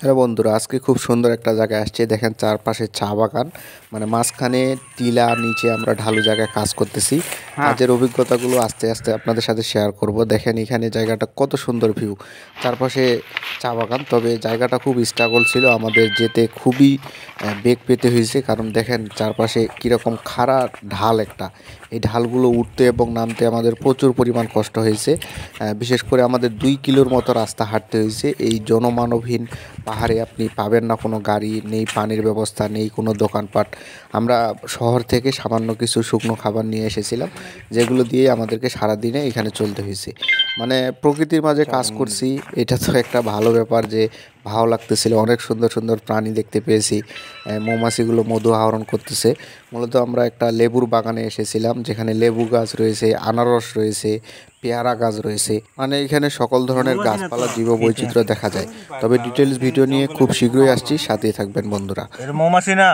Hello বন্ধুরা, আজকে খুব সুন্দর একটা জায়গায় আসছে। দেখেন চারপাশে চা বাগান, মানে মাঝখানে টিলা, নিচে আমরা ঢালু জায়গায় কাজ করতেছি। কাজের অভিজ্ঞতাগুলো আস্তে আস্তে আপনাদের সাথে শেয়ার করব। দেখেন এখানে জায়গাটা কত সুন্দর ভিউ, চারপাশে চা বাগান। তবে জায়গাটা খুব স্ট্রাগল ছিল, আমাদের যেতে খুবই বেগ পেতে হয়েছে। কারণ দেখেন চারপাশে কীরকম খাড়া ঢাল একটা, এই ঢালগুলো উঠতে এবং নামতে আমাদের প্রচুর পরিমাণ কষ্ট হয়েছে। বিশেষ করে আমাদের 2 কিলোর মতো রাস্তা হাঁটতে হয়েছে। এই জনমানবহীন পাহাড়ে আপনি পাবেন না কোনো গাড়ি, নেই পানির ব্যবস্থা, নেই কোনো দোকানপাট। আমরা শহর থেকে সামান্য কিছু শুকনো খাবার নিয়ে এসেছিলাম, যেগুলো দিয়ে আমাদেরকে সারাদিনে এখানে চলতে হয়েছে। মানে প্রকৃতির মাঝে কাজ করছি, এটা তো একটা ভালো ব্যাপার, যে ভালো লাগতেছিল। অনেক সুন্দর সুন্দর প্রাণী দেখতে পেয়েছি, মৌমাছিগুলো মধু আহরণ করতেছে। মূলত আমরা একটা লেবুর বাগানে এসেছিলাম, যেখানে লেবু গাছ রয়েছে, আনারস রয়েছে, পেয়ারা গাছ রয়েছে। মানে এখানে সকল ধরনের গাছপালা, জীববৈচিত্র্য দেখা যায়। তবে ডিটেলস ভিডিও নিয়ে খুব শীঘ্রই আসছি, সাথেই থাকবেন বন্ধুরা। মৌমাছি না।